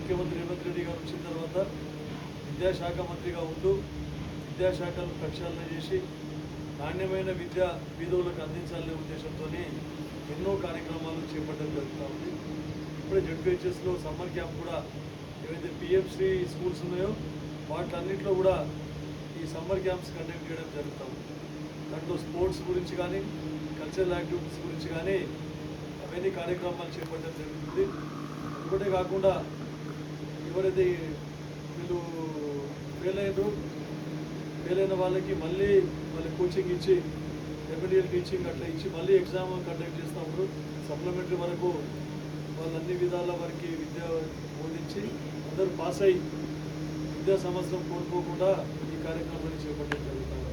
ముఖ్యమంత్రి రేవంత్ రెడ్డి గారు వచ్చిన తర్వాత విద్యాశాఖ మంత్రిగా ఉంటూ విద్యాశాఖను ప్రక్షాళన చేసి నాణ్యమైన విద్య పేదలకు అందించాలనే ఉద్దేశంతో ఎన్నో కార్యక్రమాలు చేపట్టడం జరుగుతూ ఉంది. ఇప్పుడే జడ్పీహెచ్ఎస్లో సమ్మర్ క్యాంప్ కూడా ఏవైతే పిఎంశ్రీ స్కూల్స్ ఉన్నాయో వాటిలన్నింటిలో కూడా ఈ సమ్మర్ క్యాంప్స్ కండక్ట్ చేయడం జరుగుతూ ఉంది. దాంట్లో స్పోర్ట్స్ గురించి కానీ కల్చరల్ యాక్టివిటీస్ గురించి కానీ అవన్నీ కార్యక్రమాలు చేపట్టడం జరుగుతుంది. ఒకటే కాకుండా ఎవరైతే వీళ్ళు ఫెయిల్ అయిన వాళ్ళకి మళ్ళీ కోచింగ్ ఇచ్చి రెమెడియల్ టీచింగ్ అట్లా ఇచ్చి మళ్ళీ ఎగ్జామ్ కండక్ట్ చేస్తూ ఉంటారు. సప్లిమెంటరీ వరకు వాళ్ళన్ని విధాల వారికి విద్య బోధించి అందరూ పాస్ అయ్యి విద్యా సంవత్సరం కోల్పోకుండా ఈ కార్యక్రమాన్ని చేపట్టడం జరుగుతుంది.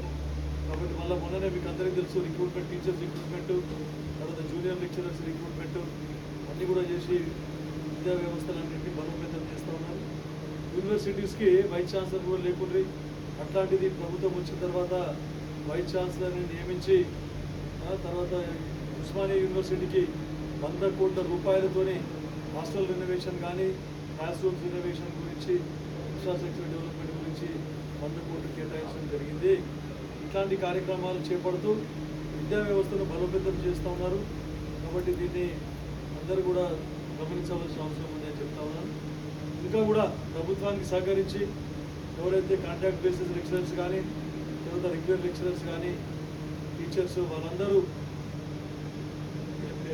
కాబట్టి మళ్ళీ మొన్ననే మీకు అందరికీ తెలుసు రిక్రూట్మెంట్, టీచర్స్ రిక్రూట్మెంట్, తర్వాత జూనియర్ లెక్చరర్స్ రిక్రూట్మెంట్ అన్నీ కూడా చేసి విద్యా వ్యవస్థలన్నింటినీ బలోపేతం చేస్తూ ఉన్నారు. యూనివర్సిటీస్కి వైస్ ఛాన్సలర్ కూడా లేకుండా అట్లాంటిది ప్రభుత్వం వచ్చిన తర్వాత వైస్ ఛాన్సలర్ని నియమించి తర్వాత ఉస్మానియా యూనివర్సిటీకి 100 కోట్ల రూపాయలతోని హాస్టల్ రెనోవేషన్ కానీ క్లాస్ రూమ్స్ రెనోవేషన్ గురించి ఇన్ఫ్రాస్ట్రక్చర్ డెవలప్మెంట్ గురించి 100 కోట్లు కేటాయించడం జరిగింది. ఇట్లాంటి కార్యక్రమాలు చేపడుతూ విద్యా వ్యవస్థను బలోపేతం చేస్తూ ఉన్నారు. కాబట్టి దీన్ని అందరూ కూడా గమనించవలసిన అవసరం ఉందని చెప్తా ఉన్నాను. ఇంకా కూడా ప్రభుత్వానికి సహకరించి ఎవరైతే కాంట్రాక్ట్ బేసిస్ లెక్చరర్స్ కానీ తర్వాత రెగ్యులర్ లెక్చరర్స్ కానీ టీచర్స్ వాళ్ళందరూ,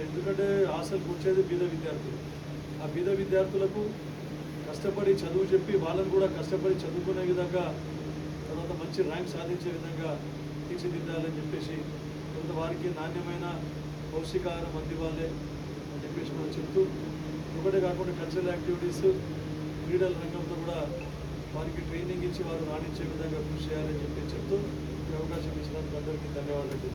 ఎందుకంటే హాస్టల్కి వచ్చేది బీద విద్యార్థులు, ఆ బీద విద్యార్థులకు కష్టపడి చదువు చెప్పి వాళ్ళని కూడా కష్టపడి చదువుకునే విధంగా తర్వాత మంచి ర్యాంక్ సాధించే విధంగా తీర్చిదిద్దాలని చెప్పేసి తర్వాత వారికి నాణ్యమైన పౌష్టికాహారం అందివ్వాలి అని చెప్పేసి మనం చెప్తూ, ఒకటే కాకుండా కల్చరల్ యాక్టివిటీస్ క్రీడల రంగంలో కూడా వారికి ట్రైనింగ్ ఇచ్చి వారు రాణించే విధంగా కృషి చేయాలని చెప్పి చెప్తూ